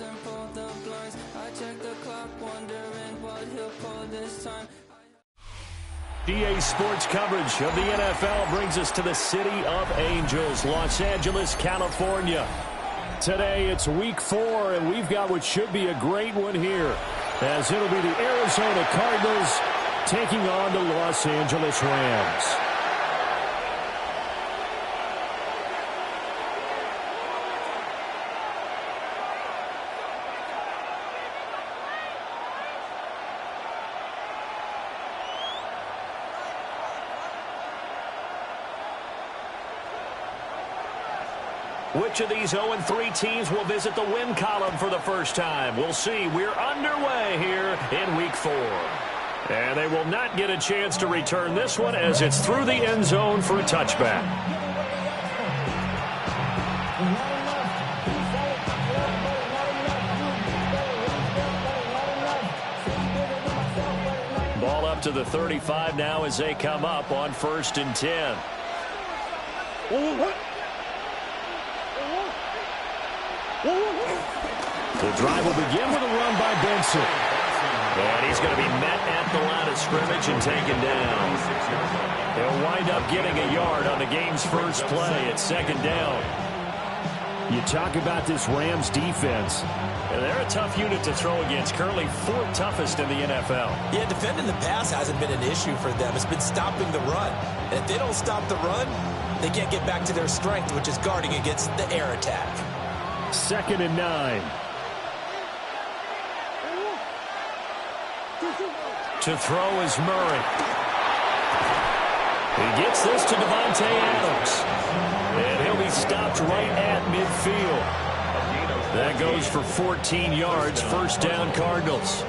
and pull the blinds. I check the clock, wondering what he'll pull this time. EA Sports coverage of the NFL brings us to the City of Angels, Los Angeles, California. Today it's week 4, and we've got what should be a great one here, as it'll be the Arizona Cardinals taking on the Los Angeles Rams. Which of these 0-3 teams will visit the win column for the first time? We'll see. We're underway here in week 4. And they will not get a chance to return this one as it's through the end zone for a touchback. Ball up to the 35 now as they come up on 1st and 10. The drive will begin with a run by Benson. And he's going to be met at the line of scrimmage and taken down. They'll wind up getting a yard on the game's first play at 2nd down. You talk about this Rams defense. They're a tough unit to throw against, currently 4th toughest in the NFL. Yeah, defending the pass hasn't been an issue for them. It's been stopping the run. And if they don't stop the run, they can't get back to their strength, which is guarding against the air attack. 2nd and 9. To throw is Murray. He gets this to Devontae Adams. And he'll be stopped right at midfield. That goes for 14 yards, 1st down Cardinals.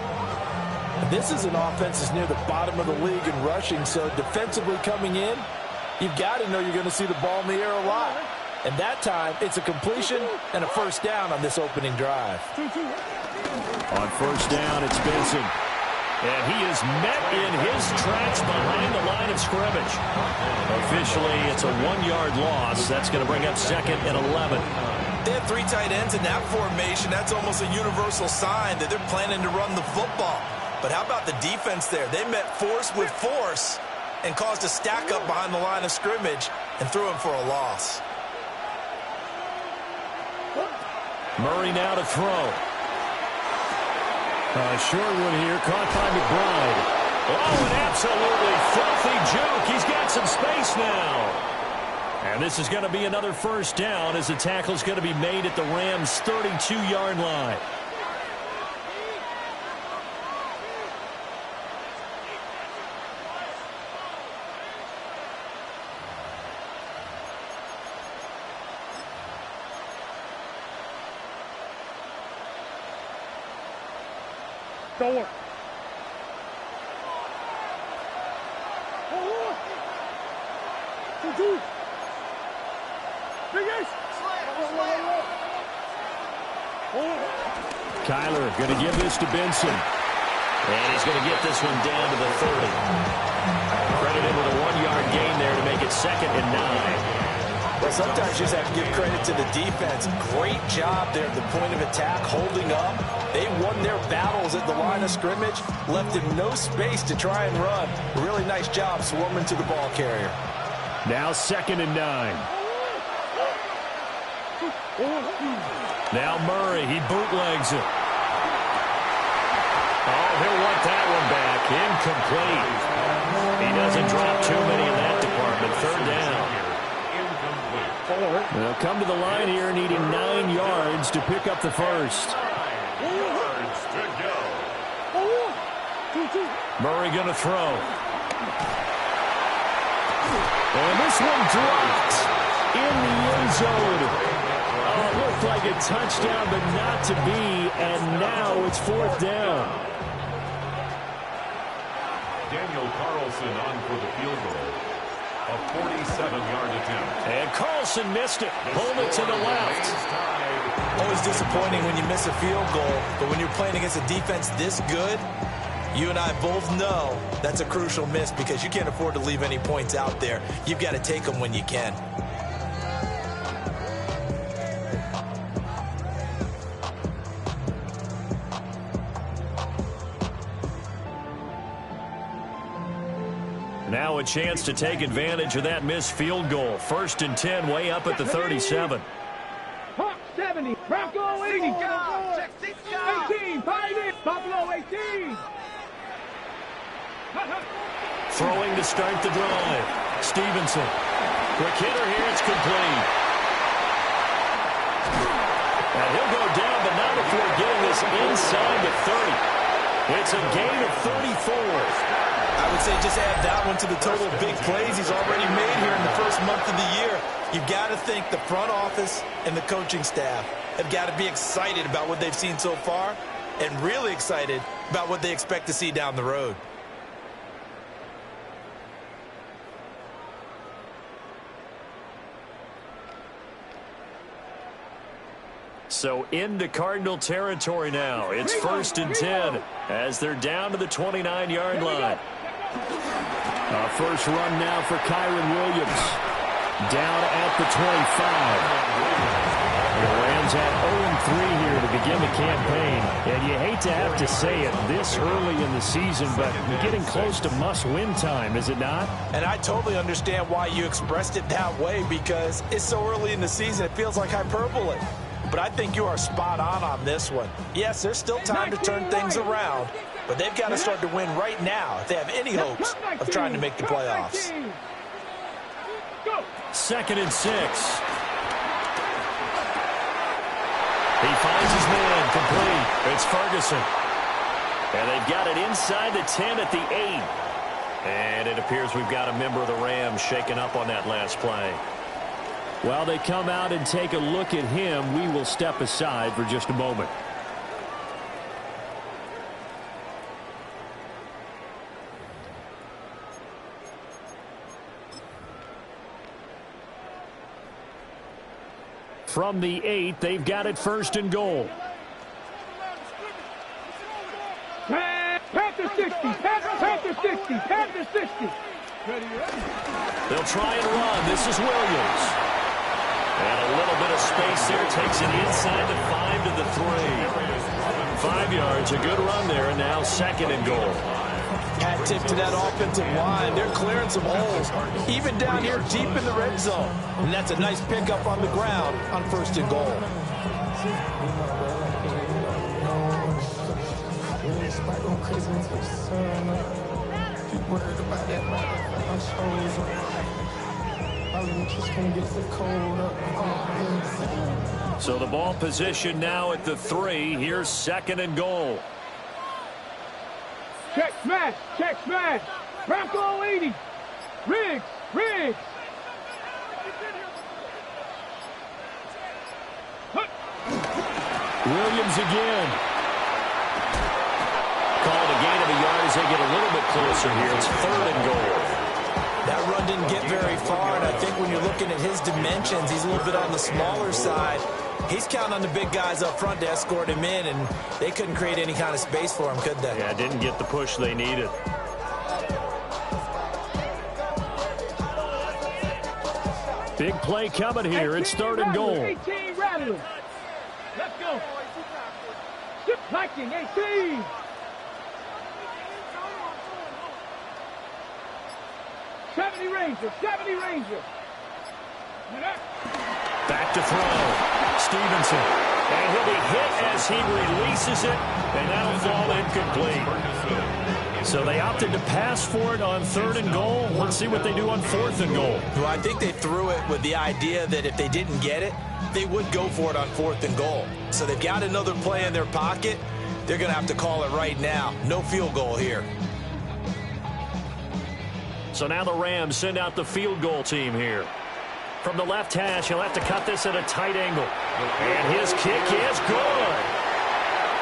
This is an offense that's near the bottom of the league in rushing, so defensively coming in, you've got to know you're going to see the ball in the air a lot. And that time, it's a completion and a 1st down on this opening drive. On 1st down, it's Benson. And he is met in his tracks behind the line of scrimmage. Officially, it's a 1-yard loss. That's going to bring up 2nd and 11. They have 3 tight ends in that formation. That's almost a universal sign that they're planning to run the football. But how about the defense there? They met force with force and caused a stack up behind the line of scrimmage and threw him for a loss. Murray now to throw. A short one here, caught by McBride. Oh, an absolutely filthy juke. He's got some space now. And this is going to be another 1st down as the tackle's going to be made at the Rams' 32-yard line. Door. Kyler going to give this to Benson. And he's going to get this one down to the 30. Credited with a 1-yard gain there to make it 2nd and 9. Well, sometimes you just have to give credit to the defense. Great job there at the point of attack, holding up. They won their battles at the line of scrimmage, left him no space to try and run. Really nice job swarming to the ball carrier. Now 2nd and 9. Now Murray, he bootlegs it. Oh, he'll want that one back. Incomplete. He doesn't drop too many in that department. 3rd down. They'll come to the line here needing 9 yards to pick up the 1st. Murray going to throw. And this one dropped in the end zone. Oh, it looked like a touchdown, but not to be. And now it's 4th down. Daniel Carlson on for the field goal. A 47-yard attempt. And Carlson missed it. Hold it to the left. Always disappointing when you miss a field goal, but when you're playing against a defense this good, you and I both know that's a crucial miss because you can't afford to leave any points out there. You've got to take them when you can. Now a chance to take advantage of that missed field goal. 1st and 10, way up at the 37. Hawk 70, Bronco 80, 18, Pioneer, Buffalo 18. Throwing to start the drive. Stevenson. Quick hitter here, it's complete. And he'll go down, but not before getting this inside the 30. It's a gain of 34. I would say just add that one to the total of big plays he's already made here in the first month of the year. You've got to think the front office and the coaching staff have got to be excited about what they've seen so far and really excited about what they expect to see down the road. So into Cardinal territory now. It's 1st and 10 as they're down to the 29-yard line. First run now for Kyron Williams. Down at the 25. The Rams at 0-3 here to begin the campaign. And you hate to have to say it this early in the season, but you're getting close to must-win time, is it not? And I totally understand why you expressed it that way, because it's so early in the season, it feels like hyperbole. But I think you are spot on this one. Yes, there's still time to turn things around, but they've got to start to win right now if they have any hopes of trying to make the playoffs. 2nd and 6. He finds his man complete. It's Ferguson. And they've got it inside the 10 at the 8. And it appears we've got a member of the Rams shaken up on that last play. While they come out and take a look at him, we will step aside for just a moment. From the 8, they've got it 1st and goal. Panther 60, Panther 60, Panther 60. They'll try and run. This is Williams. And a little bit of space there. Takes it inside the 5 to the 3. 5 yards, a good run there, and now 2nd and goal. Hat tip to that offensive line. They're clearing some holes, even down here deep in the red zone. And that's a nice pickup on the ground on 1st and goal. So the ball position now at the 3. Here's 2nd and goal. Check smash, Bronco 80, Riggs. Williams again. Called a gain of a yard as they get a little bit closer here. It's 3rd and goal. That run didn't get very far, and I think when you're looking at his dimensions, he's a little bit on the smaller side. He's counting on the big guys up front to escort him in, and they couldn't create any kind of space for him, could they? Yeah, didn't get the push they needed. Big play coming here. It's 3rd and goal. 18 Rattler. Let's go. Viking 18. Seventy Ranger. Back to throw. Stevenson. And he'll be hit as he releases it, and that'll fall incomplete. So they opted to pass for it on 3rd and goal. Let's see what they do on 4th and goal. Well, I think they threw it with the idea that if they didn't get it, they would go for it on 4th and goal. So they've got another play in their pocket. They're going to have to call it right now. No field goal here. So now the Rams send out the field goal team here. From the left hash, he'll have to cut this at a tight angle. And his kick is good.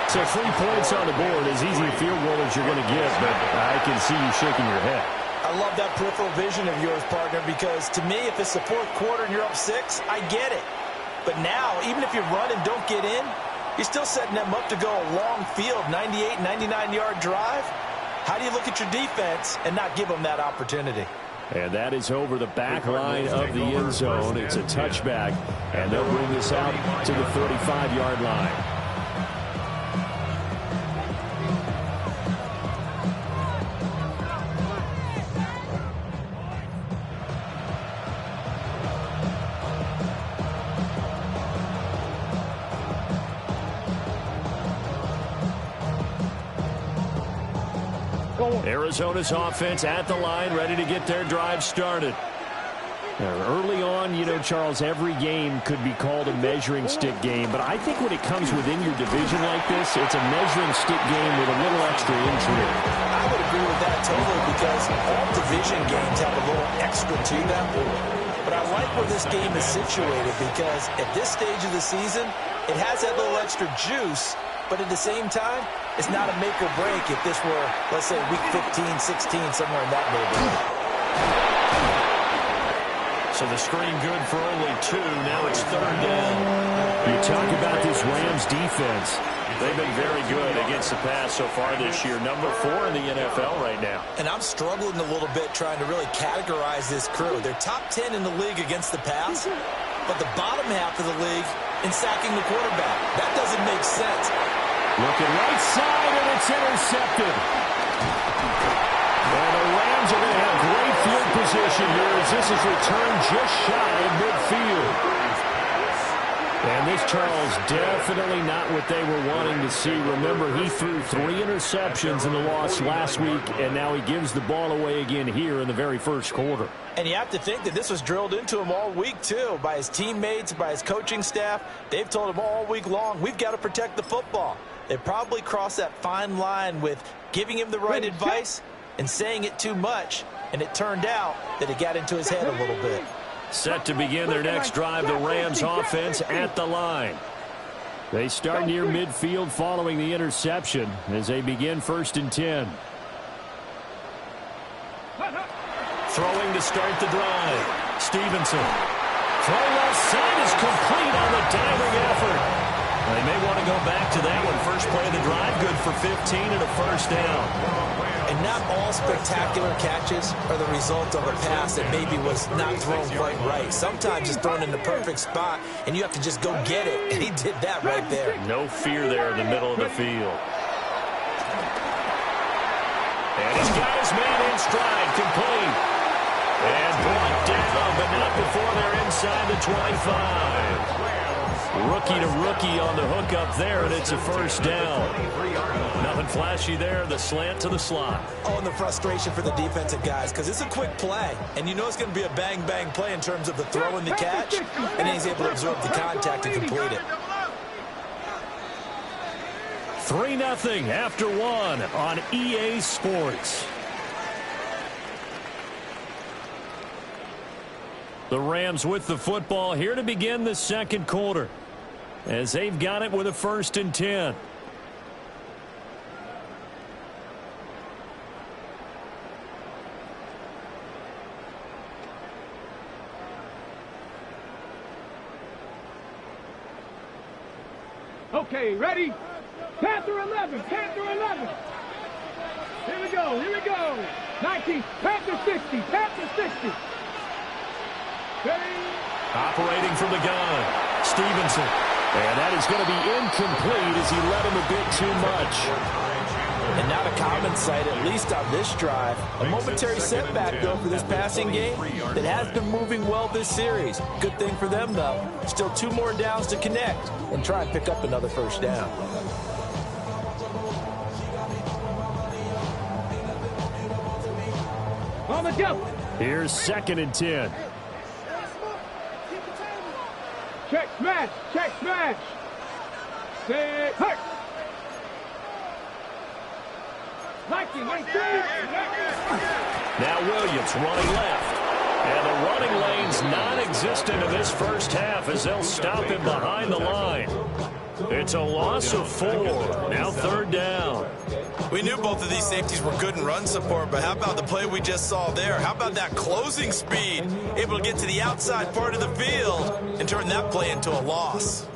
So 3 points on the board, as easy a field goal as you're going to get, but I can see you shaking your head. I love that peripheral vision of yours, partner, because to me, if it's the 4th quarter and you're up 6, I get it. But now, even if you run and don't get in, you're still setting them up to go a long field, 98, 99-yard drive. How do you look at your defense and not give them that opportunity? And that is over the back line of the end zone. It's a touchback, and they'll bring this out to the 35-yard line. going. Arizona's offense at the line, ready to get their drive started. Early on, you know, Charles, every game could be called a measuring stick game, but I think when it comes within your division like this, it's a measuring stick game with a little extra intrigue. I would agree with that totally because all division games have a little extra to them. But I like where this game is situated because at this stage of the season, it has that little extra juice, but at the same time, it's not a make or break if this were, let's say, week 15, 16, somewhere in that neighborhood. So the screen good for only 2. Now it's third down. You talk about this Rams defense. They've been very good against the pass so far this year. Number 4 in the NFL right now. And I'm struggling a little bit trying to really categorize this crew. They're top 10 in the league against the pass, but the bottom half of the league in sacking the quarterback. That doesn't make sense. Looking right side, and it's intercepted. And the Rams are going to have great field position here as this is returned just shy of midfield. And this, Charles, definitely not what they were wanting to see. Remember, he threw 3 interceptions in the loss last week, and now he gives the ball away again here in the very first quarter. And you have to think that this was drilled into him all week, too, by his teammates, by his coaching staff. They've told him all week long, we've got to protect the football. They probably crossed that fine line with giving him the right advice and saying it too much, and it turned out that it got into his head a little bit. Set to begin their next drive, the Rams offense at the line. They start near midfield following the interception as they begin 1st and 10. Throwing to start the drive. Stevenson. Throw left side is complete on the diving effort. They may want to go back to that one. First play of the drive, good for 15 and a first down. And not all spectacular catches are the result of a pass that maybe was not thrown quite right. Sometimes it's thrown in the perfect spot, and you have to just go get it. And he did that right there. No fear there in the middle of the field. And he's got his man in stride, complete. And brought down, but not before they're inside the 25. Rookie to rookie on the hook up there, and it's a first down. Nothing flashy there, the slant to the slot. Oh, and the frustration for the defensive guys, because it's a quick play, and you know it's going to be a bang-bang play in terms of the throw and the catch, and then he's able to absorb the contact and complete it. 3-0 after 1 on EA Sports. The Rams with the football here to begin the second quarter, as they've got it with a 1st and 10. Okay, ready? Panther 11, Panther 11. Here we go, here we go. 19, Panther 60, Panther 60. Ready? Operating from the gun, Stevenson. And that is going to be incomplete as he led him a bit too much. And not a common sight, at least on this drive. A momentary setback, though, for this passing game that has been moving well this series. Good thing for them, though. Still 2 more downs to connect and try and pick up another first down. On the jump. Here's 2nd and 10. Check smash, check smash. Say, hurt. 19. Now Williams running left. And the running lane's non-existent in this first half as they'll stop him behind the line. It's a loss of 4. Now 3rd down. We knew both of these safeties were good in run support, but how about the play we just saw there? How about that closing speed? Able to get to the outside part of the field and turn that play into a loss.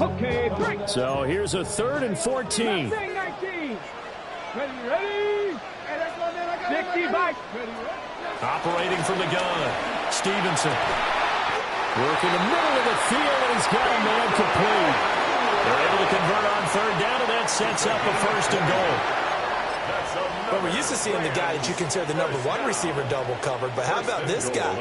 Okay, break. So here's a 3rd and 14. 19. Ready? 60 bike. Operating from the gun, Stevenson. Working the middle of the field, and he's got a man complete. They're able to convert on 3rd down, and that sets up a 1st and goal. Well, we're used to seeing the guy that you consider the number 1 receiver double covered, but how about this guy?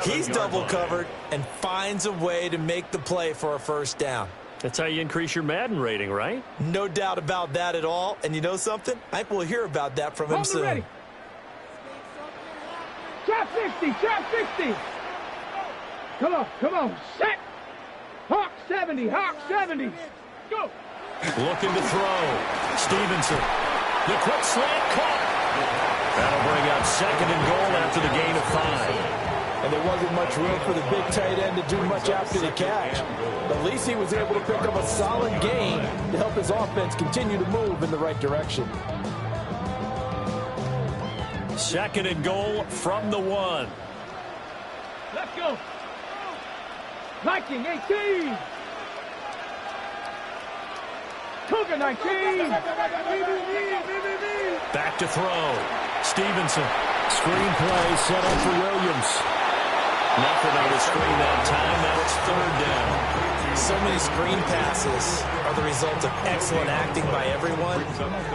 He's double covered and finds a way to make the play for a first down. That's how you increase your Madden rating, right? No doubt about that at all. And you know something? I think we'll hear about that from him soon. Ready. Trap 60, trap 60. Come on, set. Hawk 70, Hawk 70. Go. Looking to throw. Stevenson. The quick slant caught. That'll bring up 2nd and goal after the gain of 5. And there wasn't much room for the big tight end to do much after the catch. At least he was able to pick up a solid gain to help his offense continue to move in the right direction. 2nd and goal from the 1. Let's go. Viking 18. Cougar 19. Back to throw. Stevenson. Screen play set up for Williams. Nothing on the screen that time. Now it's 3rd down. So many screen passes are the result of excellent acting by everyone.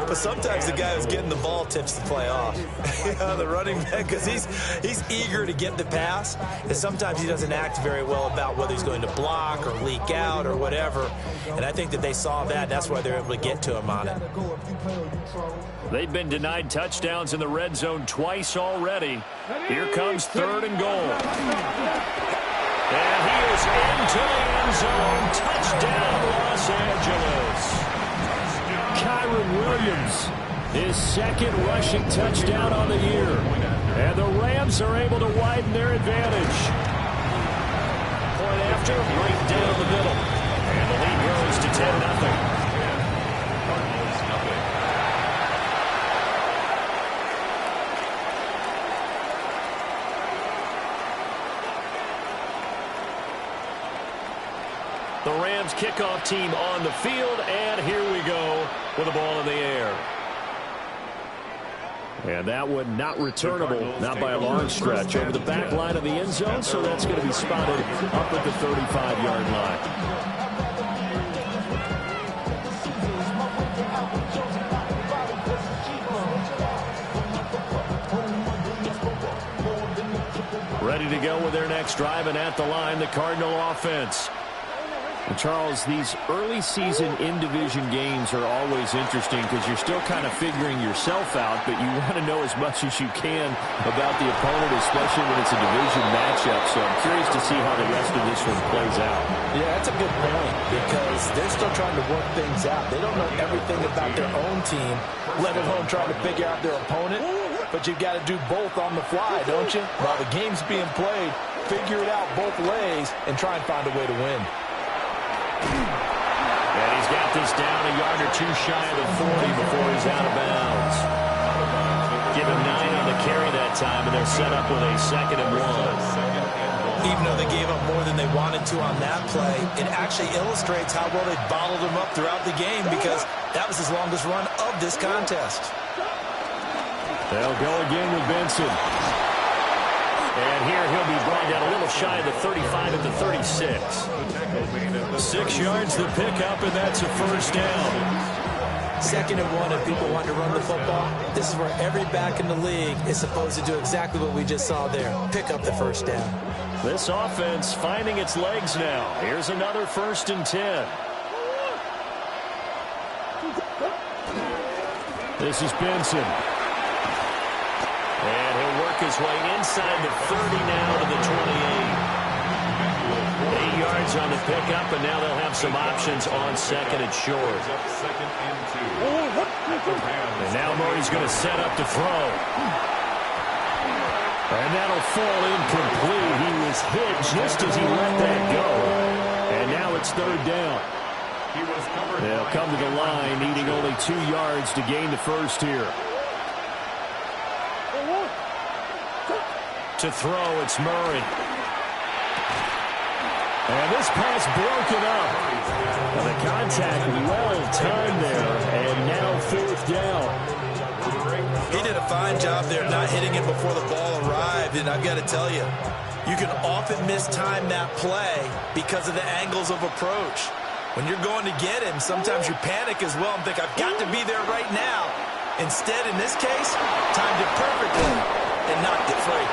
But sometimes the guy who's getting the ball tips the play off. The running back, because he's eager to get the pass. And sometimes he doesn't act very well about whether he's going to block or leak out or whatever. And I think that they saw that. That's why they're able to get to him on it. They've been denied touchdowns in the red zone twice already. Here comes 3rd and goal. And he is into the end zone. Touchdown, Los Angeles. Kyron Williams, his 2nd rushing touchdown on the year. And the Rams are able to widen their advantage. Point after, right down the middle. And the lead grows to 10-0. The Rams kickoff team on the field, and here we go with the ball in the air. And that one not returnable, not by a long stretch, over the back line of the end zone, so that's going to be spotted up at the 35-yard line. Ready to go with their next drive, and at the line, the Cardinal offense. And Charles, these early season in-division games are always interesting because you're still kind of figuring yourself out, but you want to know as much as you can about the opponent, especially when it's a division matchup. So I'm curious to see how the rest of this one plays out. Yeah, that's a good point because they're still trying to work things out. They don't know everything about their own team, let alone trying to figure out their opponent. But you've got to do both on the fly, don't you? While the game's being played, figure it out both ways and try and find a way to win. And he's got this down a yard or two shy of the 40 before he's out of bounds. Give him 9 on the carry that time, and they're set up with a 2nd and 1. Even though they gave up more than they wanted to on that play, it actually illustrates how well they bottled him up throughout the game because that was his longest run of this contest. They'll go again with Benson. And here he'll be brought down a little shy of the 35 at the 36. 6 yards the pickup, and that's a 1st down. 2nd and 1, if people want to run the football, this is where every back in the league is supposed to do exactly what we just saw there. Pick up the 1st down. This offense finding its legs now. Here's another 1st and 10. This is Benson. And he'll work his way inside the 30 now to the 28. 8 yards on the pickup, and now they'll have some options on 2nd and short. And now Murray's going to set up to throw. And that'll fall incomplete. He was hit just as he let that go. And now it's 3rd down. They'll come to the line, needing only 2 yards to gain the 1st here. To throw, it's Murray. And this pass broken up. And the contact well-timed there, and now 4th down. He did a fine job there not hitting it before the ball arrived, and I've got to tell you, you can often mistime that play because of the angles of approach. When you're going to get him, sometimes you panic as well and think, I've got to be there right now. Instead, in this case, timed it perfectly and knocked it free.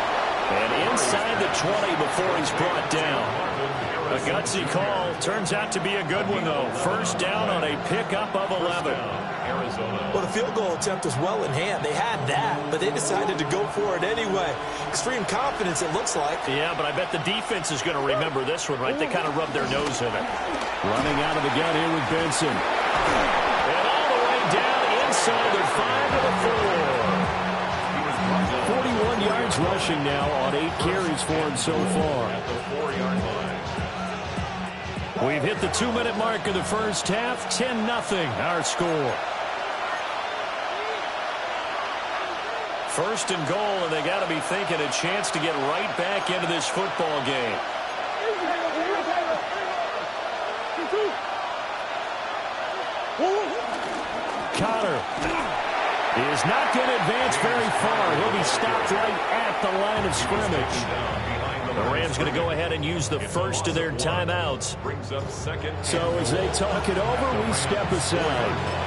And inside the 20 before he's brought down. A gutsy call. Turns out to be a good one, though. First down on a pickup of 11. Arizona. Well, the field goal attempt was well in hand. They had that, but they decided to go for it anyway. Extreme confidence, it looks like. Yeah, but I bet the defense is going to remember this one, right? They kind of rubbed their nose in it. Running out of the gun here with Benson. And all the way down inside the 5 to the 4. 41 yards rushing now on 8 carries for him so far. At the 4-yard line. We've hit the 2-minute mark of the first half. 10-0 our score. First and goal, and they got to be thinking a chance to get right back into this football game. Connor is not going to advance very far. He'll be stopped right at the line of scrimmage. The Rams going to go ahead and use the first of their timeouts. Brings up second. So as they talk it over, we step aside.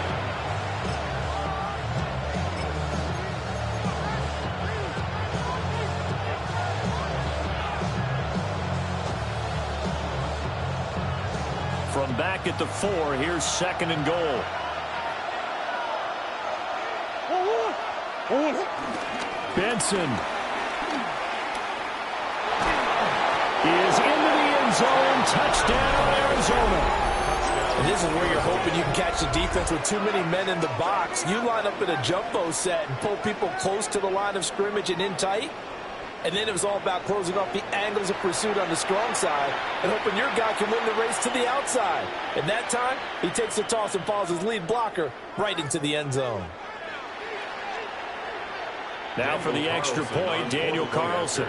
From back at the 4, here's second and goal. Benson is into the end zone. Touchdown, Arizona. And this is where you're hoping you can catch the defense with too many men in the box. You line up in a jumbo set and pull people close to the line of scrimmage and in tight. And then it was all about closing off the angles of pursuit on the strong side and hoping your guy can win the race to the outside. And that time, he takes the toss and follows his lead blocker right into the end zone. Now for the extra point, Daniel Carlson.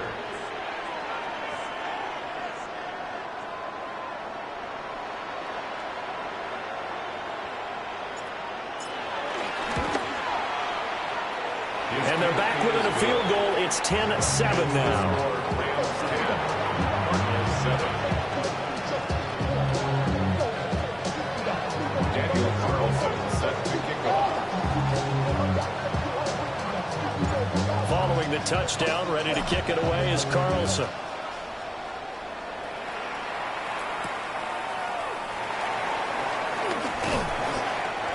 And they're back within a field goal. It's 10-7 now. Daniel Carlson set to kick off. Following the touchdown, ready to kick it away is Carlson.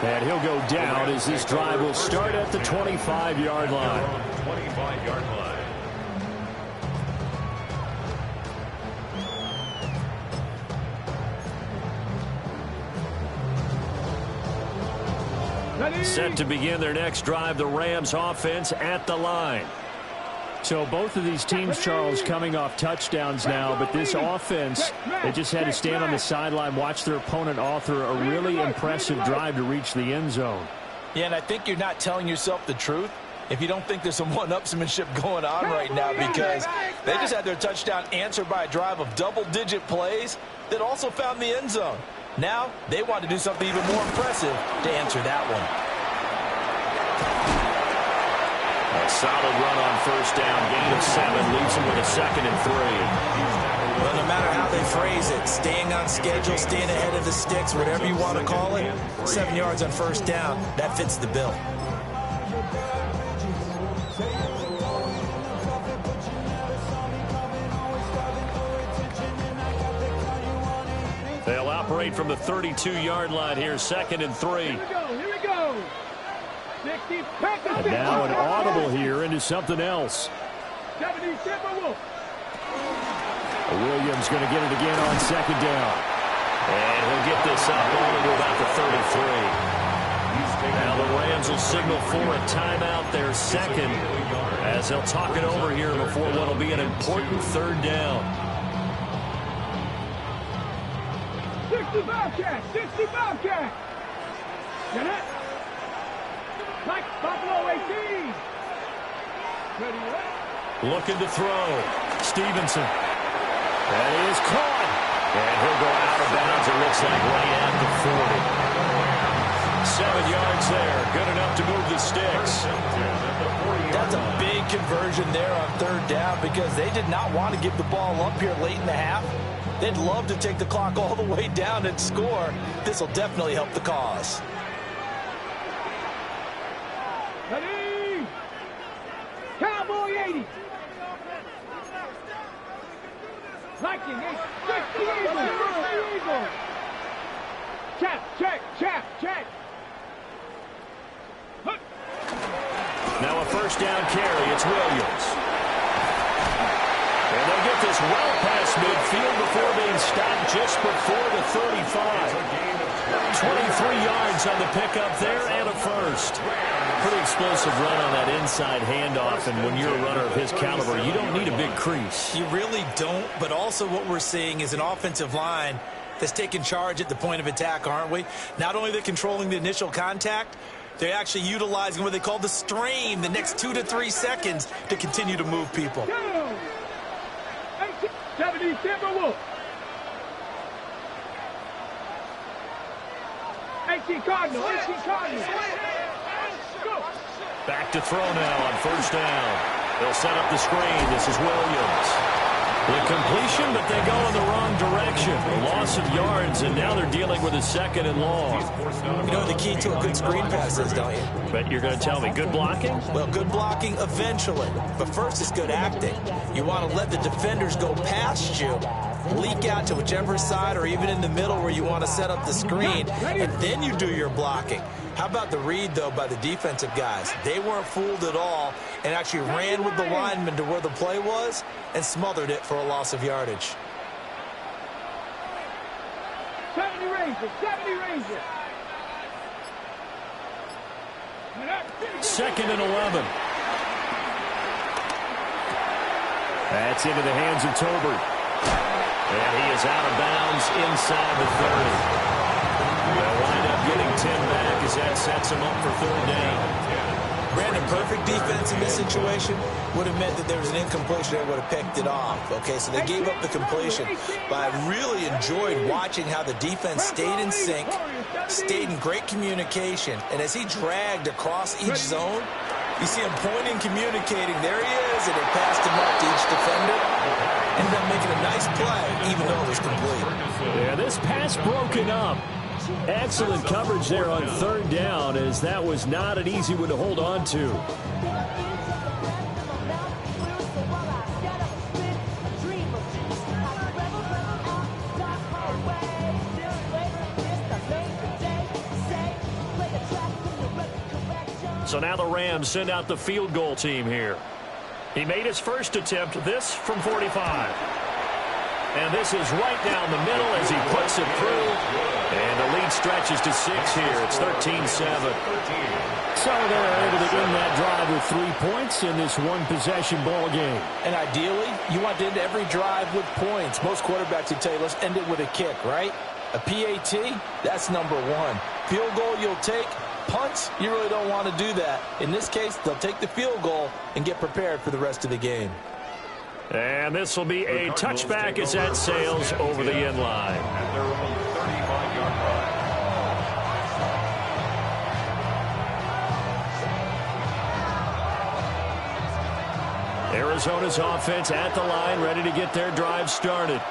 And he'll go down as this drive will start at the 25-yard line. 25-yard line. Set to begin their next drive, the Rams offense at the line. So both of these teams, Charles, coming off touchdowns now, but this offense, they just had to stand on the sideline, watch their opponent author a really impressive drive to reach the end zone. Yeah, and I think you're not telling yourself the truth if you don't think there's some one-upsmanship going on right now, because they just had their touchdown answered by a drive of double-digit plays that also found the end zone. Now they want to do something even more impressive to answer that one. A solid run on first down. Gain of 7 leaves them with a 2nd and 3. Well, no matter how they phrase it, staying on schedule, staying ahead of the sticks, whatever you want to call it, 7 yards on first down, that fits the bill. They'll operate from the 32-yard line here, 2nd and 3. Here we go. Here we go. 60. Now an audible here into something else. 70. Timberwolf. Williams going to get it again on 2nd down. And he'll get this up only to about the 33. Now the Rams will signal for a timeout, their second, as they'll talk it over here before what will be an important 3rd down. 60 Bobcat. 60 Bobcat. Get it? Like Buffalo 18. Ready, right? Looking to throw. Stevenson. That is caught. And he'll go out of bounds, it looks like, right at the 40. 7 yards there. Good enough to move the sticks. That's a big conversion there on 3rd down, because they did not want to give the ball up here late in the half. They'd love to take the clock all the way down and score. This will definitely help the cause. Ready? Cowboy 80. Liking it. 60 Eagles. Check. Now a first down carry. It's Williams. And they'll get this well past midfield before being stopped just before the 35. 23 yards on the pickup there and a first. Pretty explosive run on that inside handoff, and when you're a runner of his caliber, you don't need a big crease. You really don't, but also what we're seeing is an offensive line that's taking charge at the point of attack, aren't we? Not only are they controlling the initial contact, they're actually utilizing what they call the strain, the next 2 to 3 seconds, to continue to move people. 70 Timberwolves. 18 Cardinals. Back to throw now on first down. They'll set up the screen. This is Williams. The completion, but they go in the wrong direction. A loss of yards, and now they're dealing with a second and long. You know the key to a good screen pass is, don't you? But you're going to tell me, good blocking? Well, good blocking eventually. But first, it's good acting. You want to let the defenders go past you, leak out to whichever side or even in the middle where you want to set up the screen, and then you do your blocking. How about the read, though, by the defensive guys? They weren't fooled at all and actually ran with the lineman to where the play was and smothered it for a loss of yardage. 70 Rangers. Second and 11. That's into the hands of Tolbert. And he is out of bounds inside the 30. They'll wind up getting 10 back as that sets him up for third down. Brandon, perfect defense in this situation would have meant that there was an incompletion. They would have picked it off. Okay, so they gave up the completion. But I really enjoyed watching how the defense stayed in sync, stayed in great communication. And as he dragged across each zone, you see him pointing, communicating. There he is, and they passed him up to each defender. Ended up making a nice play, even though it was complete. Yeah, this pass broken up. Excellent coverage there on third down, as that was not an easy one to hold on to. So now the Rams send out the field goal team here. He made his first attempt, this from 45. And this is right down the middle as he puts it through. And the lead stretches to 6 here. It's 13-7. So they're able to end that drive with 3 points in this one-possession ball game. And ideally, you want to end every drive with points. Most quarterbacks would tell you, let's end it with a kick, right? A PAT, that's number 1. Field goal you'll take. Punts, you really don't want to do that. In this case, they'll take the field goal and get prepared for the rest of the game. And this will be a touchback as that sails over the end line. At their own 35-yard line. Arizona's offense at the line, ready to get their drive started.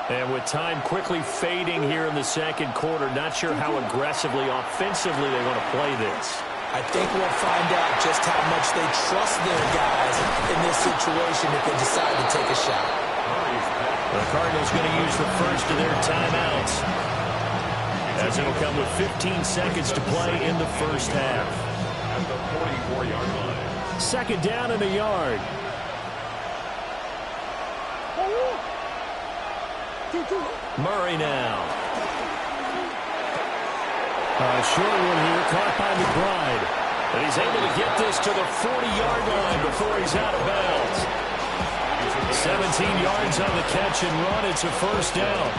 And with time quickly fading here in the second quarter, not sure how aggressively, offensively they want to play this. I think we'll find out just how much they trust their guys in this situation if they decide to take a shot. The Cardinals going to use the first of their timeouts, as it'll come with 15 seconds to play in the first half. At the 44-yard line. Second down and a yard. Murray now. Short one here, caught by McBride. And he's able to get this to the 40-yard line before he's out of bounds. 17 yards on the catch and run. It's a first down.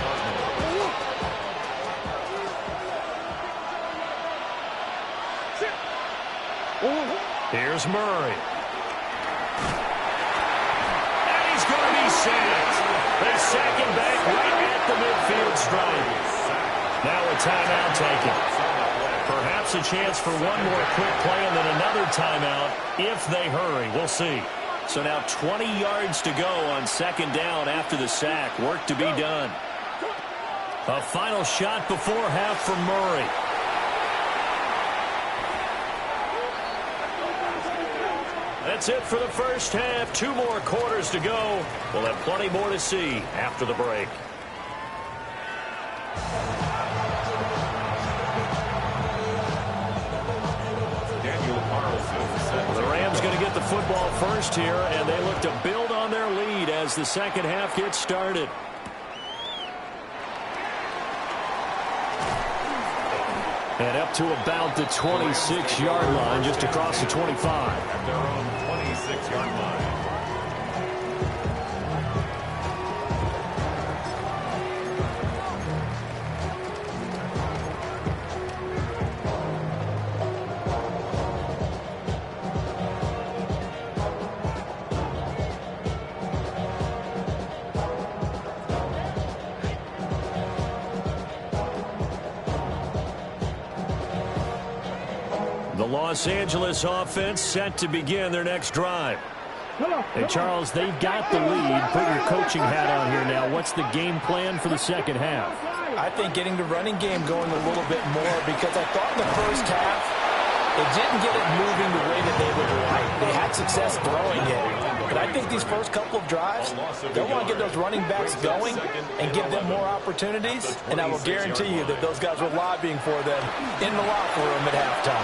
Here's Murray. And he's going to be sacked. They sack him back right at the midfield stripe. Now a timeout taken. Perhaps a chance for one more quick play and then another timeout if they hurry. We'll see. So now 20 yards to go on second down after the sack. Work to be done. A final shot before half from Murray. That's it for the first half. 2 more quarters to go. We'll have plenty more to see after the break. The Rams going to get the football first here, and they look to build on their lead as the second half gets started. And up to about the 26-yard line, just across the 25. At their own 26-yard line. The Los Angeles offense set to begin their next drive. Hey, Charles, they've got the lead. Put your coaching hat on here now. What's the game plan for the second half? I think getting the running game going a little bit more, because I thought in the first half they didn't get it moving the way that they would like. They had success throwing it. But I think these first couple of drives, they'll want to get those running backs going and give them more opportunities. And I will guarantee you that those guys were lobbying for them in the locker room at halftime.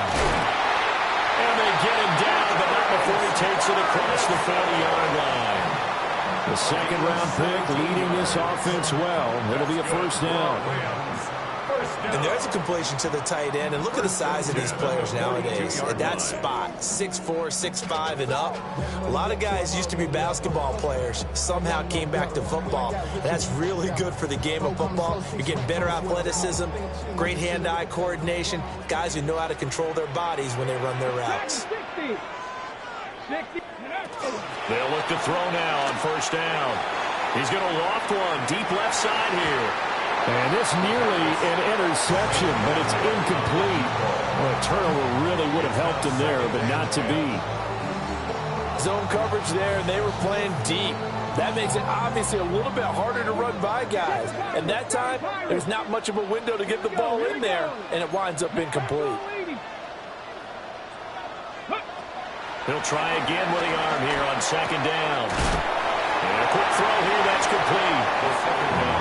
And they get him down, but not before he takes it across the 40-yard line. The second-round pick leading this offense well. It'll be a first down. And there's a completion to the tight end. And look at the size of these players nowadays. At that spot, 6'4", 6'5", and up. A lot of guys used to be basketball players, somehow came back to football. And that's really good for the game of football. You're getting better athleticism, great hand-eye coordination, guys who know how to control their bodies when they run their routes. They'll look to throw now on first down. He's going to loft one deep left side here. And this nearly an interception, but it's incomplete. Well, a turnover really would have helped him there, but not to be. Zone coverage there, and they were playing deep. That makes it obviously a little bit harder to run by guys. And that time, there's not much of a window to get the ball in there, and it winds up incomplete. He'll try again with the arm here on second down. And a quick throw here, that's complete.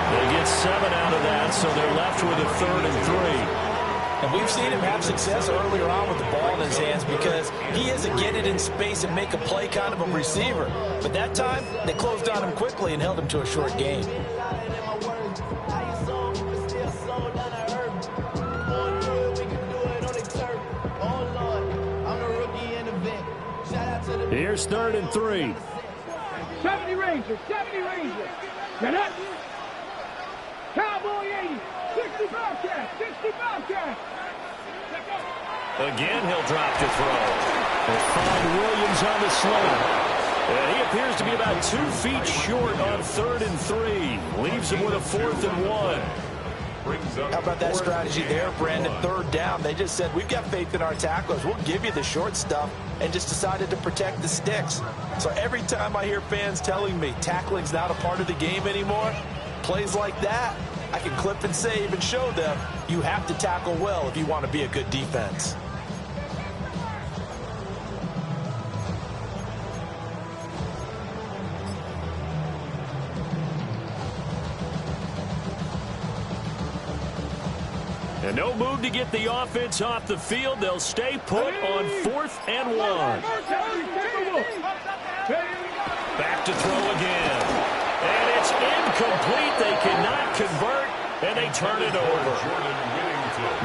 They get 7 out of that, so they're left with a 3rd and 3. And we've seen him have success earlier on with the ball in his hands because he is a get it in space and make a play kind of a receiver. But that time, they closed on him quickly and held him to a short gain. Here's 3rd and 3. 70 Rangers, 70 Rangers. Get up. Cowboy 80, 60 Bobcats, 60 Bobcats. Again, he'll drop to throw. They'll find Williams on the slant. And he appears to be about 2 feet short on 3rd and 3. Leaves him with a 4th and 1. How about that strategy there, Brandon? 3rd down. They just said, we've got faith in our tacklers. We'll give you the short stuff, and just decided to protect the sticks. So every time I hear fans telling me tackling's not a part of the game anymore, plays like that, I can clip and save and show them you have to tackle well if you want to be a good defense. And no move to get the offense off the field. They'll stay put on 4th and 1. Back to throw again. And it's incomplete. They cannot convert, and they turn it over.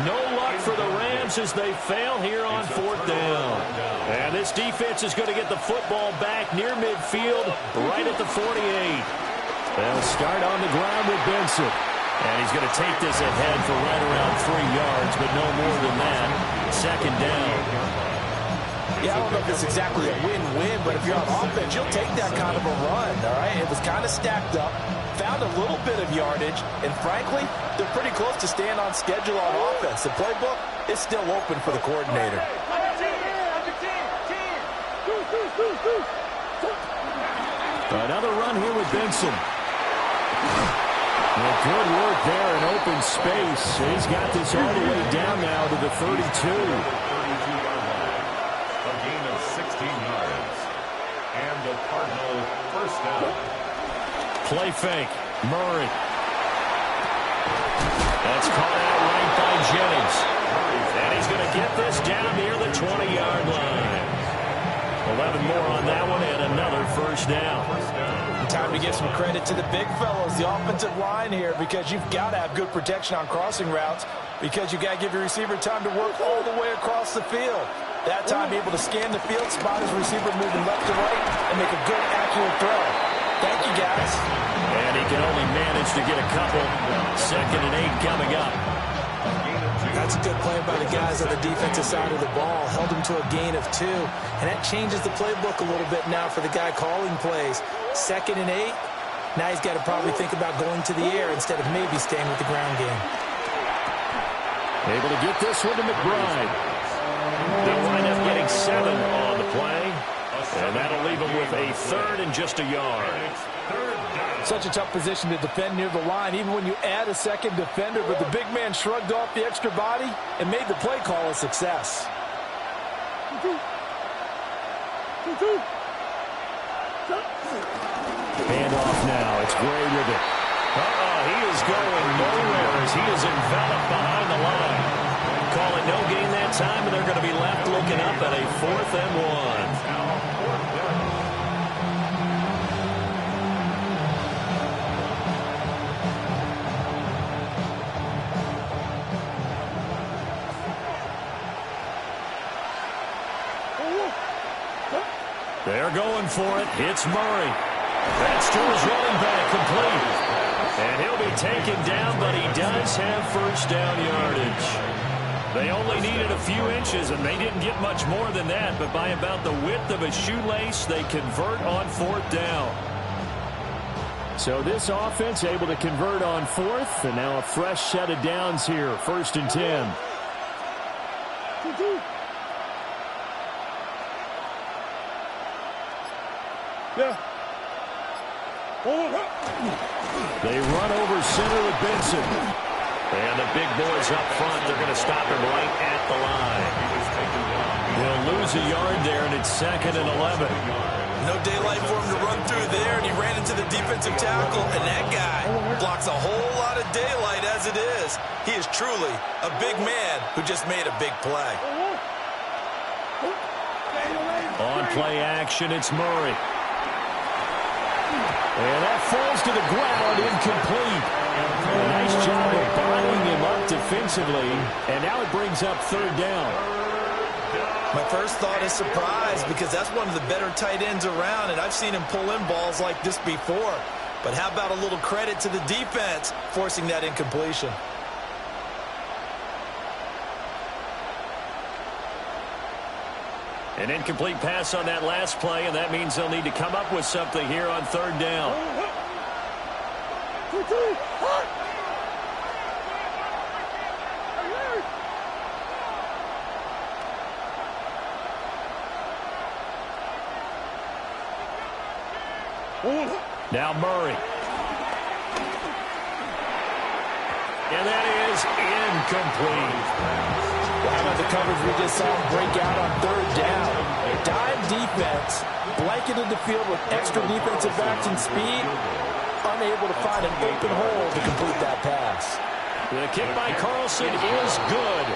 No luck for the Rams as they fail here on 4th down. And this defense is going to get the football back near midfield, right at the 48. They'll start on the ground with Benson. And he's going to take this ahead for right around 3 yards, but no more than that. 2nd down. Yeah, I don't know if it's exactly a win-win, but if you're on offense, you'll take that kind of a run, all right? It was kind of stacked up, found a little bit of yardage, and frankly, they're pretty close to staying on schedule on offense. The playbook is still open for the coordinator. Another run here with Benson. Well, good work there in open space. He's got this all the way down now to the 32. A gain of 16 yards. And the Cardinals first down. Play fake. Murray. That's caught out right by Jennings. And he's going to get this down near the 20-yard line. 11 more on that one and another first down. Time to give some credit to the big fellows, the offensive line here, because you've got to have good protection on crossing routes, because you've got to give your receiver time to work all the way across the field. That time able to scan the field, spot his receiver moving left to right, and make a good, accurate throw. Thank you, guys. And he can only manage to get a couple. 2nd and 8 coming up. That's a good play by the guys on the defensive side of the ball. Held him to a gain of 2. And that changes the playbook a little bit now for the guy calling plays. 2nd and 8. Now he's got to probably think about going to the air instead of maybe staying with the ground game. Able to get this one to McBride. They'll wind up getting 7 on the play. And that'll leave him with a 3rd and just a yard. Such a tough position to defend near the line, even when you add a second defender. But the big man shrugged off the extra body and made the play call a success. Hand off now. It's Gray with it. He is going nowhere as he is enveloped behind the line. Call it no gain that time, and they're going to be left looking up at a 4th and 1. They're going for it. It's Murray. That's to his running back, complete. And he'll be taken down, but he does have first down yardage. They only needed a few inches, and they didn't get much more than that. But by about the width of a shoelace, they convert on 4th down. So this offense able to convert on 4th, and now a fresh set of downs here. 1st and 10. They run over center with Benson. And the big boys up front, they're going to stop him right at the line. He'll lose a yard there, and it's 2nd and 11. No daylight for him to run through there, and he ran into the defensive tackle, and that guy blocks a whole lot of daylight as it is. He is truly a big man who just made a big play. On play action, it's Murray. And that falls to the ground, incomplete. A nice job of bodying him up defensively, and now it brings up 3rd down. My first thought is surprise, because that's one of the better tight ends around, and I've seen him pull in balls like this before. But how about a little credit to the defense forcing that incompletion? An incomplete pass on that last play, and that means they'll need to come up with something here on 3rd down. Now Murray. And that is incomplete. How about the coverage we just saw him break out on 3rd down? Dime defense, blanketed the field with extra defensive backs and speed, unable to find an open hole to complete that pass. The kick by Carlson is good.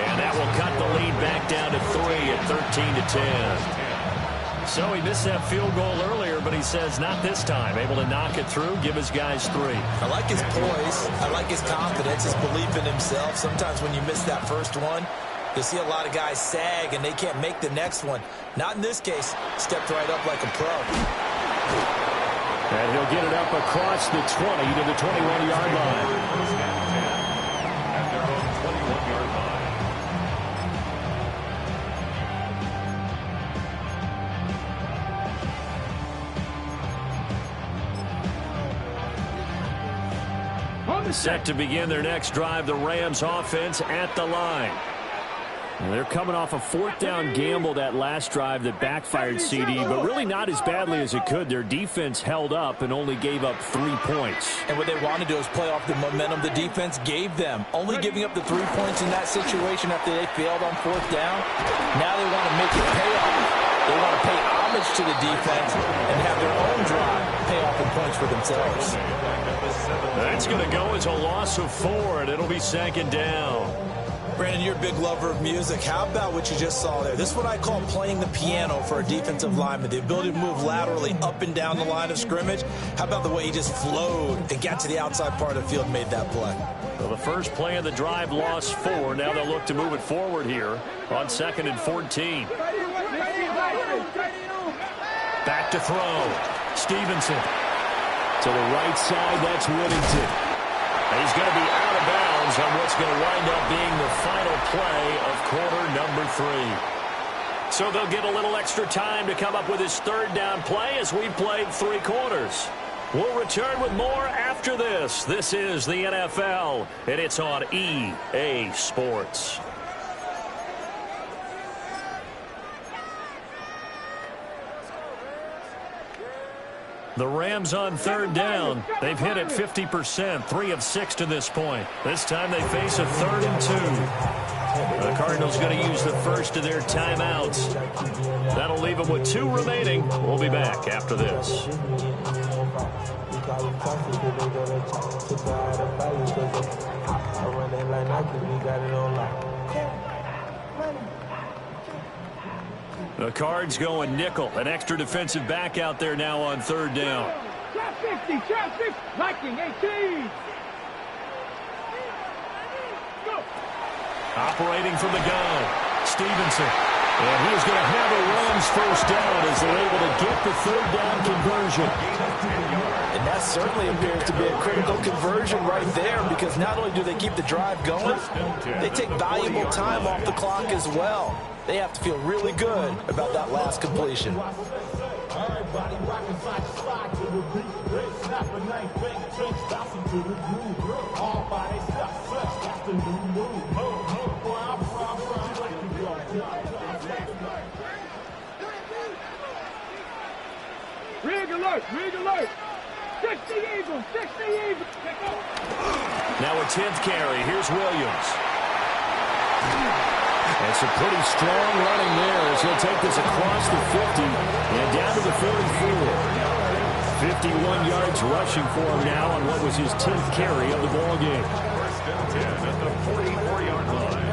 And that will cut the lead back down to 3 at 13-10. So he missed that field goal earlier, but he says not this time. Able to knock it through, give his guys 3. I like his poise. I like his confidence, his belief in himself. Sometimes when you miss that first one, you'll see a lot of guys sag and they can't make the next one. Not in this case. Stepped right up like a pro. And he'll get it up across the 20 to the 21-yard line. At their own 21-yard line. Set to begin their next drive, the Rams offense at the line. Well, they're coming off a 4th down gamble that last drive that backfired CD, but really not as badly as it could. Their defense held up and only gave up 3 points. And what they want to do is play off the momentum the defense gave them. Only giving up the 3 points in that situation after they failed on 4th down. Now they want to make it pay off. They want to pay homage to the defense and have their own drive pay off in points for themselves. That's going to go as a loss of 4, and it'll be second down. Brandon, you're a big lover of music. How about what you just saw there? This is what I call playing the piano for a defensive lineman. The ability to move laterally up and down the line of scrimmage. How about the way he just flowed and got to the outside part of the field and made that play? Well, the first play of the drive lost 4. Now they'll look to move it forward here on 2nd and 14. Back to throw. Stevenson. To the right side, that's Whittington. He's going to be out of bounds on what's going to wind up being the final play of quarter number 3. So they'll get a little extra time to come up with his third down play as we played 3 quarters. We'll return with more after this. This is the NFL, and it's on EA Sports. The Rams on third down. They've hit it 50%, 3 of 6 to this point. This time they face a 3rd and 2. The Cardinals going to use the first of their timeouts. That'll leave them with 2 remaining. We'll be back after this. The Cards going nickel. An extra defensive back out there now on third down. Trap 50, trap 50, Viking 18. Go. Operating from the gun, Stevenson. And he's going to have a Rams first down as they're able to get the third down conversion. And that certainly appears to be a critical conversion right there, because not only do they keep the drive going, they take valuable time off the clock as well. They have to feel really good about that last completion. Rig alert, rig alert. 60 Eagles, 60 Eagles. Now a 10th carry. Here's Williams. And some pretty strong running there as he'll take this across the 50 and down to the 44. 51 yards rushing for him now on what was his 10th carry of the ball game. First and 10 at the 44-yard line.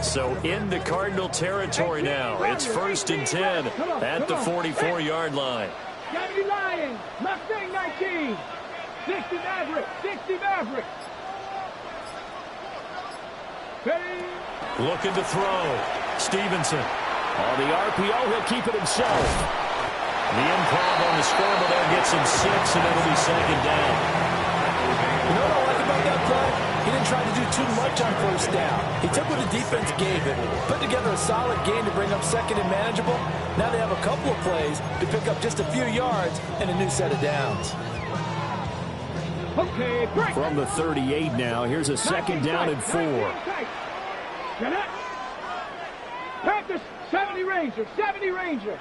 So into Cardinal territory now. It's 1st and 10 at the 44-yard line. 70 Lions, Mustang 19. 60 Maverick, 60 Maverick. Ready? Looking to throw. Stevenson. On the RPO, he'll keep it himself. The improv on the scramble there gets him 6, and it'll be second down. You know what I like about that play? He didn't try to do too much on first down. He took what the defense gave him, put together a solid game to bring up second and manageable. Now they have a couple of plays to pick up just a few yards and a new set of downs. Okay, break. From the 38 now, here's a second down and 4. Get up. Panthers, 70 Ranger, 70 Ranger.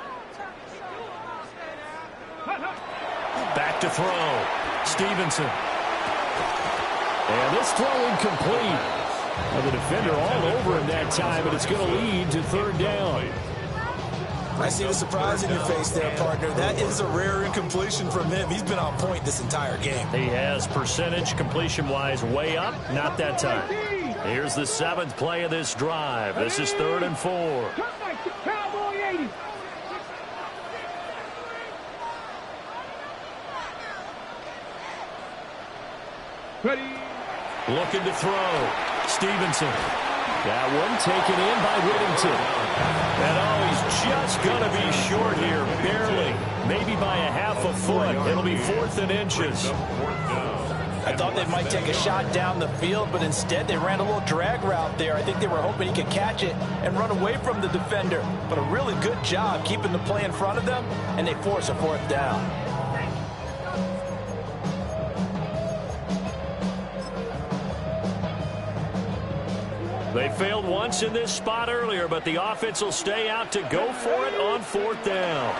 Back to throw. Stevenson. And this throw incomplete. Well, the defender all over him that time, but it's going to lead to third down. I see the surprise in your face there, partner. That is a rare incompletion from him. He's been on point this entire game. He has percentage completion-wise way up. Not that time. Here's the 7th play of this drive. This is 3rd and 4. Cowboy 80. Ready? Looking to throw. Stevenson. That one taken in by Whittington. And he's just going to be short here, barely. Maybe by a half a foot. It'll be 4th and inches. I thought they might take a shot down the field, but instead they ran a little drag route there. I think they were hoping he could catch it and run away from the defender. But a really good job keeping the play in front of them, and they force a 4th down. They failed once in this spot earlier, but the offense will stay out to go for it on 4th down.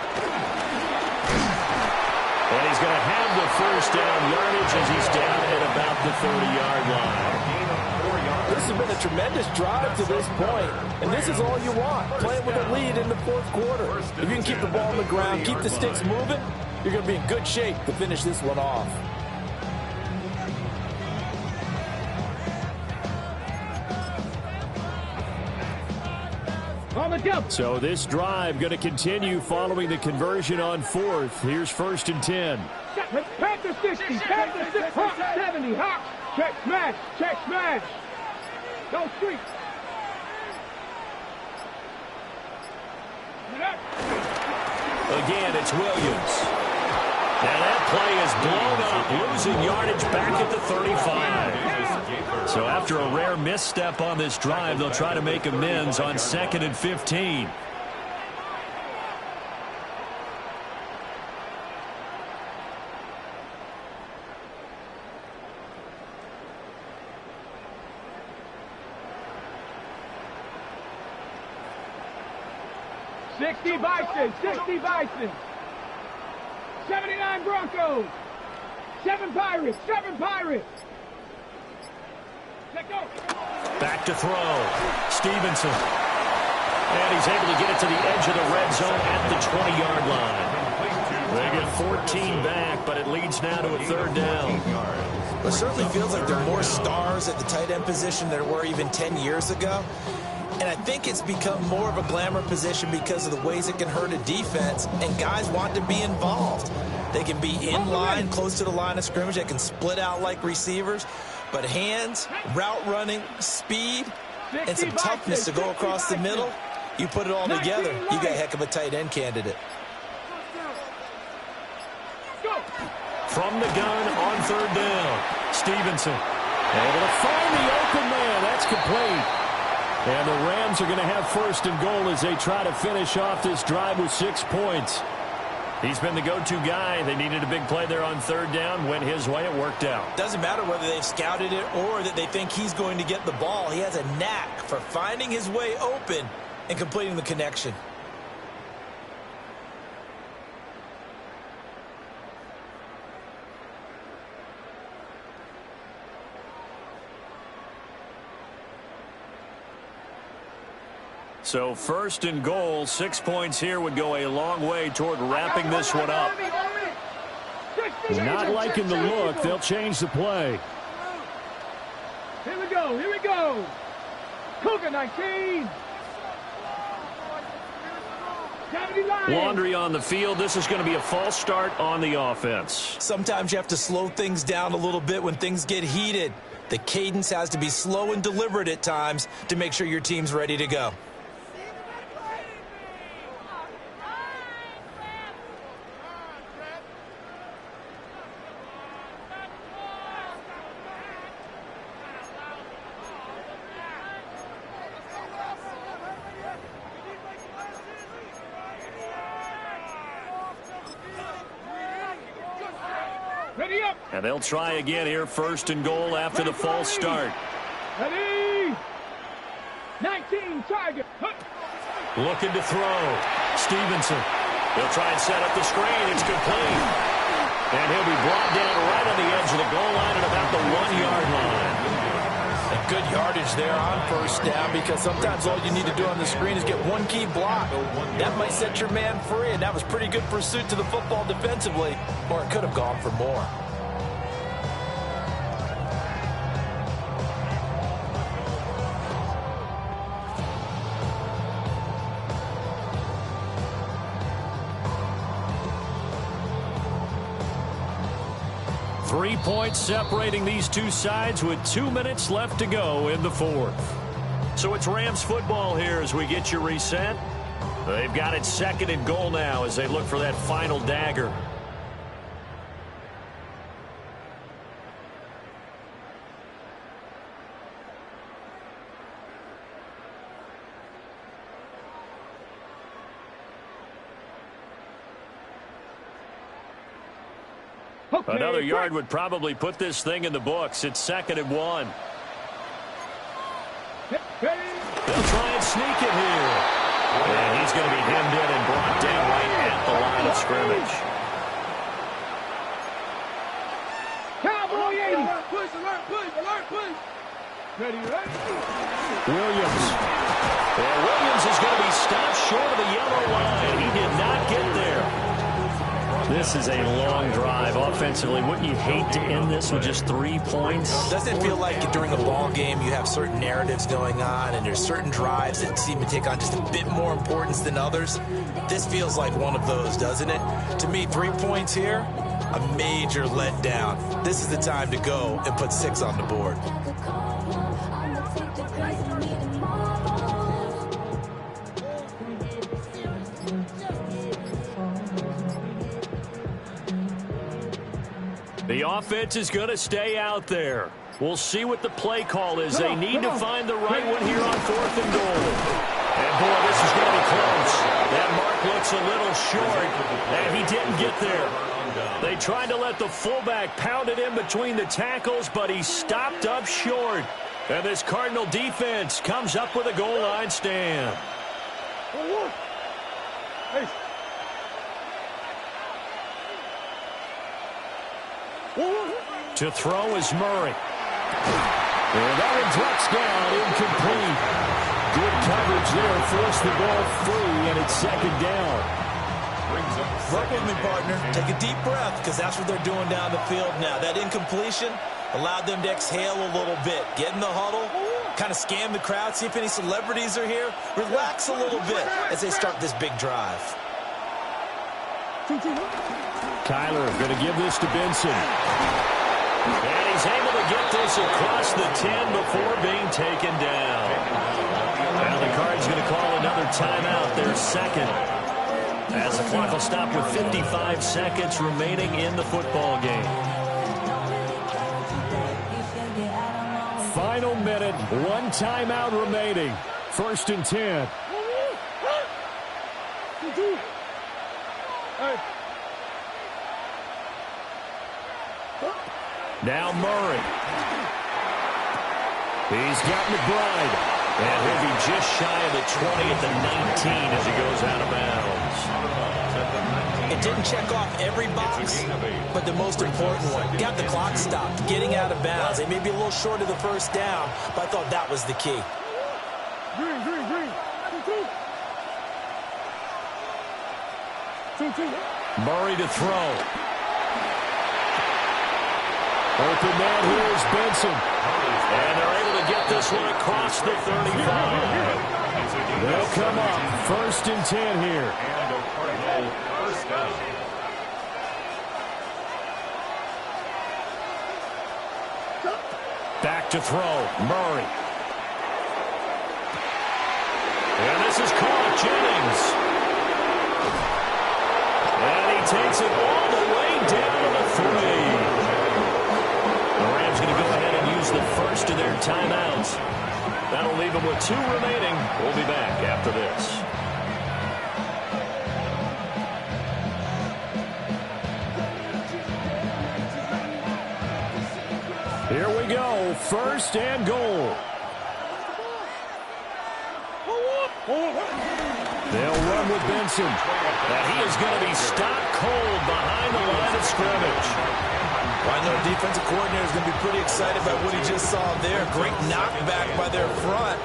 And he's going to have the first down yardage as he's down at about the 30-yard line. This has been a tremendous drive to this point, and this is all you want, playing with a lead in the fourth quarter. If you can keep the ball on the ground, keep the sticks moving, you're going to be in good shape to finish this one off. So this drive going to continue following the conversion on fourth. Here's 1st and 10. Panther 60, Panther 60, Hawk 70, Hawk. Check smash, check smash. Go street. Again, it's Williams. Now that play is blown up, losing yardage back at the 35. So after a rare misstep on this drive, they'll try to make amends on 2nd and 15. Bison, 60 Bison. 79 Broncos. 7 Pirates, 7 Pirates. Let go. Back to throw. Stevenson. And he's able to get it to the edge of the red zone at the 20-yard line. They get 14 back, but it leads now to a 3rd down. Well, it certainly feels like there are more stars at the tight end position than there were even 10 years ago. And I think it's become more of a glamour position because of the ways it can hurt a defense, and guys want to be involved. They can be in line, close to the line of scrimmage. They can split out like receivers. But hands, route running, speed, and some toughness to go across the middle, you put it all together, you got a heck of a tight end candidate. From the gun on 3rd down, Stevenson. Able to find the open man. That's complete. And the Rams are going to have 1st and goal as they try to finish off this drive with 6 points. He's been the go-to guy. They needed a big play there on 3rd down. Went his way. It worked out. Doesn't matter whether they've scouted it or that they think he's going to get the ball. He has a knack for finding his way open and completing the connection. So 1st and goal, 6 points here would go a long way toward wrapping this one up. Not liking the look. They'll change the play. Here we go, here we go. Cougar 19. Laundry on the field. This is going to be a false start on the offense. Sometimes you have to slow things down a little bit when things get heated. The cadence has to be slow and deliberate at times to make sure your team's ready to go. 'Ready up. And they'll try again here, 1st and goal after the false start. Ready. 19, Tiger. Looking to throw. Stevenson. He'll try and set up the screen. It's complete. And he'll be brought down right on the edge of the goal line at about the 1-yard line. And good yardage there on 1st down, because sometimes all you need to do on the screen is get one key block. That might set your man free, and that was pretty good pursuit to the football defensively, or it could have gone for more. Three points separating these two sides with 2 minutes left to go in the fourth. So it's Rams football here as we get you reset. They've got it 2nd and goal now as they look for that final dagger. Okay, Another yard would probably put this thing in the books. It's 2nd and 1. They'll try and sneak it here. And he's going to be hemmed in and brought down right at the line of scrimmage. Cowboy 80. Push, alert, push, alert, push. Ready, ready. Williams. And Williams is going to be stopped short of the yellow line. He did not get there. This is a long drive offensively. Wouldn't you hate to end this with just 3 points? Doesn't it feel like during a ball game you have certain narratives going on and there's certain drives that seem to take on just a bit more importance than others? This feels like one of those, doesn't it? To me, 3 points here, a major letdown. This is the time to go and put 6 on the board. The offense is going to stay out there. We'll see what the play call is. They need to find the right one here on 4th and goal. And, boy, this is going to be close. That mark looks a little short, and he didn't get there. They tried to let the fullback pound it in between the tackles, but he stopped up short. And this Cardinal defense comes up with a goal line stand. To throw is Murray. And that one drops down, incomplete. Good coverage there, forced the ball free, and it's 2nd down. Work with me, partner. Take a deep breath, because that's what they're doing down the field now. That incompletion allowed them to exhale a little bit. Get in the huddle, kind of scan the crowd, see if any celebrities are here. Relax a little bit as they start this big drive. Kyler going to give this to Benson. And he's able to get this across the 10 before being taken down. Now the Cards going to call another timeout, their 2nd. As the clock will stop with 55 seconds remaining in the football game. Final minute, 1 timeout remaining. 1st and 10. Now Murray. He's got McBride. And he'll be just shy of the 20 at the 19 as he goes out of bounds. It didn't check off every box, but the most important one. Got the clock stopped, getting out of bounds. They may be a little short of the 1st down, but I thought that was the key. Green. 2-2. Murray to throw. Open man here is Benson. And they're able to get this one across the 35. They'll come up 1st and 10 here. And a Cardinal 1st down. Back to throw. Murray. And this is caught. Jennings. And he takes it all the way down to the 3. The Rams going to go ahead and use the first of their timeouts. That'll leave them with 2 remaining. We'll be back after this. Here we go. 1st and goal. They'll run with Benson. And he is going to be stopped cold behind the line of scrimmage. Well, I know the defensive coordinator is going to be pretty excited about what he just saw there. Great knockback by their front.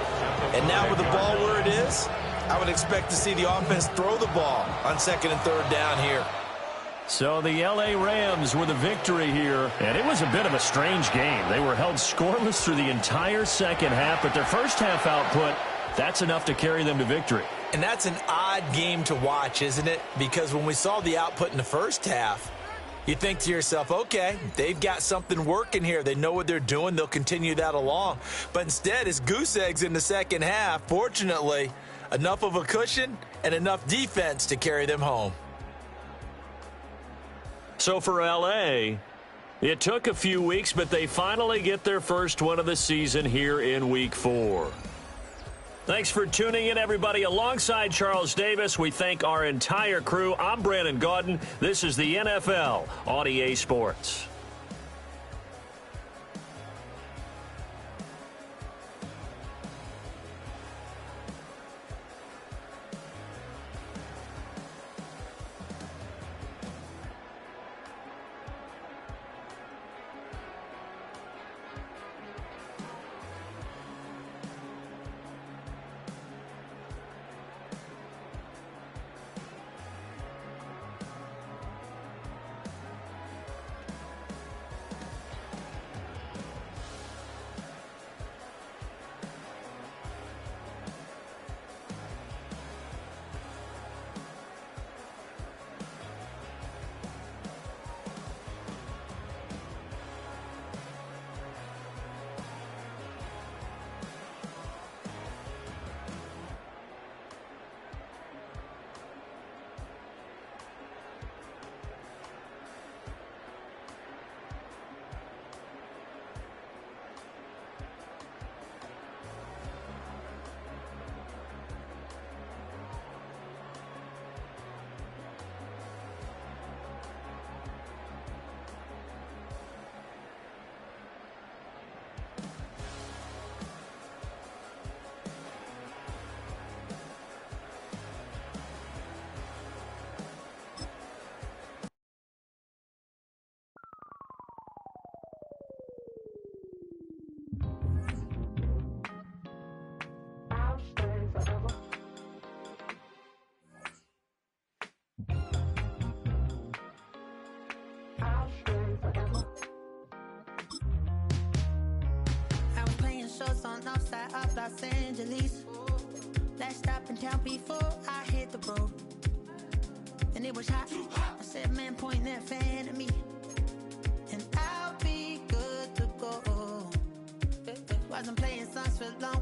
And now with the ball where it is, I would expect to see the offense throw the ball on 2nd and 3rd down here. So the L.A. Rams with a victory here. And it was a bit of a strange game. They were held scoreless through the entire 2nd half, but their 1st half output, that's enough to carry them to victory. And that's an odd game to watch, isn't it? Because when we saw the output in the 1st half, you think to yourself, okay, they've got something working here. They know what they're doing. They'll continue that along. But instead, it's goose eggs in the 2nd half. Fortunately, enough of a cushion and enough defense to carry them home. So for L.A., it took a few weeks, but they finally get their first one of the season here in Week 4. Thanks for tuning in, everybody. Alongside Charles Davis, we thank our entire crew. I'm Brandon Gaudin. This is the NFL on EA Sports. Los Angeles. Last stop in town before I hit the road. And it was hot. I said, man, point that fan at me. And I'll be good to go. Wasn't playing songs for long.